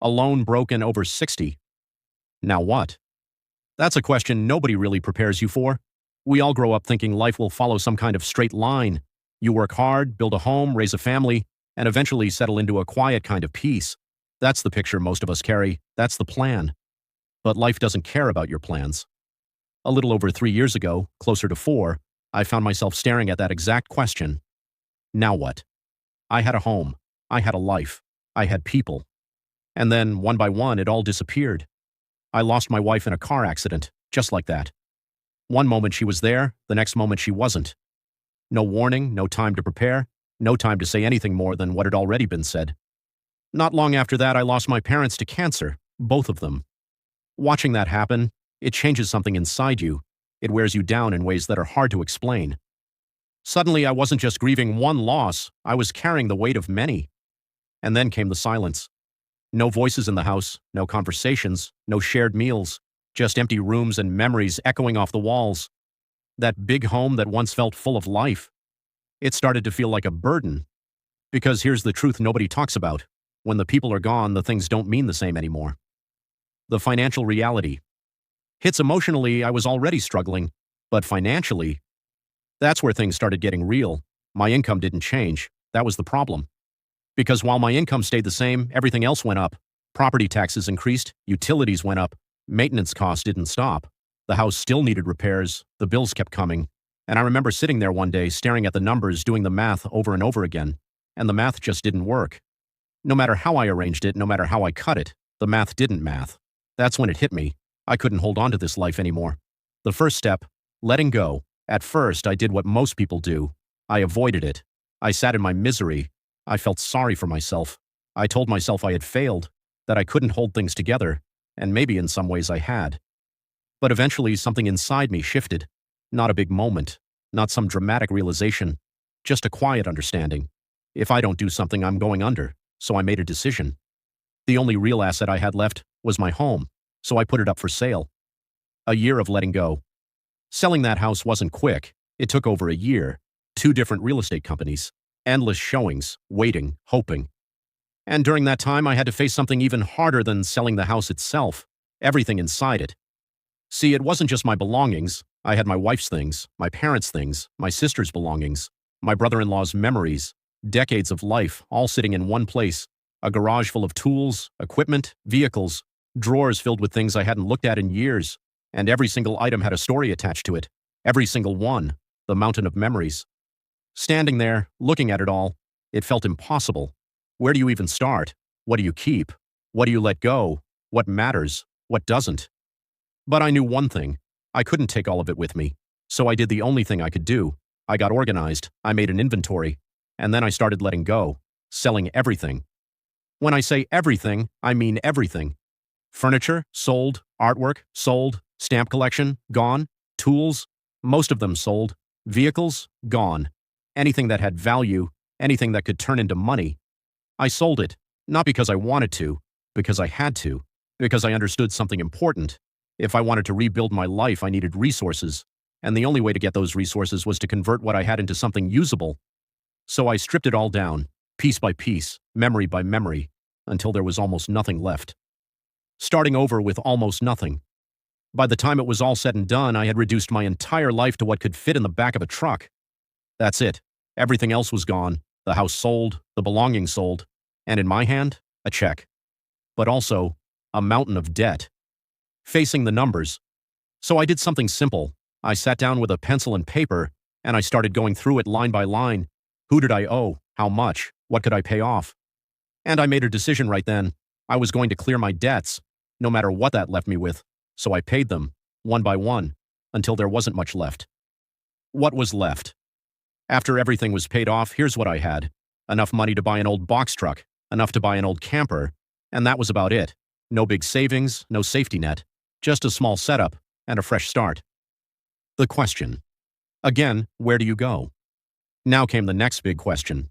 Alone, broken, over 60. Now what? That's a question nobody really prepares you for. We all grow up thinking life will follow some kind of straight line. You work hard, build a home, raise a family, and eventually settle into a quiet kind of peace. That's the picture most of us carry. That's the plan. But life doesn't care about your plans. A little over 3 years ago, closer to 4, I found myself staring at that exact question. Now what? I had a home. I had a life. I had people. And then, one by one, it all disappeared. I lost my wife in a car accident, just like that. One moment she was there, the next moment she wasn't. No warning, no time to prepare, no time to say anything more than what had already been said. Not long after that, I lost my parents to cancer, both of them. Watching that happen, it changes something inside you. It wears you down in ways that are hard to explain. Suddenly, I wasn't just grieving one loss, I was carrying the weight of many. And then came the silence. No voices in the house, no conversations, no shared meals, just empty rooms and memories echoing off the walls. That big home that once felt full of life. It started to feel like a burden. Because here's the truth nobody talks about. When the people are gone, the things don't mean the same anymore. The financial reality. Hits emotionally, I was already struggling, but financially, that's where things started getting real. My income didn't change. That was the problem. Because while my income stayed the same, everything else went up. Property taxes increased, utilities went up, maintenance costs didn't stop. The house still needed repairs, the bills kept coming. And I remember sitting there one day staring at the numbers, doing the math over and over again. And the math just didn't work. No matter how I arranged it, no matter how I cut it, the math didn't math. That's when it hit me. I couldn't hold on to this life anymore. The first step, letting go. At first, I did what most people do. I avoided it. I sat in my misery. I felt sorry for myself. I told myself I had failed, that I couldn't hold things together, and maybe in some ways I had. But eventually, something inside me shifted. Not a big moment, not some dramatic realization, just a quiet understanding. If I don't do something, I'm going under, so I made a decision. The only real asset I had left was my home, so I put it up for sale. A year of letting go. Selling that house wasn't quick. It took over a year, 2 different real estate companies, endless showings, waiting, hoping. And during that time, I had to face something even harder than selling the house itself, everything inside it. See, it wasn't just my belongings. I had my wife's things, my parents' things, my sister's belongings, my brother-in-law's memories, decades of life, all sitting in one place, a garage full of tools, equipment, vehicles, drawers filled with things I hadn't looked at in years, and every single item had a story attached to it, every single one, the mountain of memories. Standing there, looking at it all, it felt impossible. Where do you even start? What do you keep? What do you let go? What matters? What doesn't? But I knew one thing. I couldn't take all of it with me. So I did the only thing I could do. I got organized. I made an inventory. And then I started letting go, selling everything. When I say everything, I mean everything. Furniture, sold. Artwork, sold. Stamp collection, gone. Tools, most of them sold. Vehicles, gone. Anything that had value, anything that could turn into money. I sold it, not because I wanted to, because I had to, because I understood something important. If I wanted to rebuild my life, I needed resources, and the only way to get those resources was to convert what I had into something usable. So I stripped it all down, piece by piece, memory by memory, until there was almost nothing left. Starting over with almost nothing. By the time it was all said and done, I had reduced my entire life to what could fit in the back of a truck. That's it. Everything else was gone. The house sold, the belongings sold, and in my hand, a check. But also, a mountain of debt. Facing the numbers. So I did something simple. I sat down with a pencil and paper, and I started going through it line by line. Who did I owe? How much? What could I pay off? And I made a decision right then. I was going to clear my debts, no matter what that left me with. So I paid them, one by one, until there wasn't much left. What was left? After everything was paid off, here's what I had. Enough money to buy an old box truck, enough to buy an old camper, and that was about it. No big savings, no safety net, just a small setup and a fresh start. The question. Again, where do you go? Now came the next big question.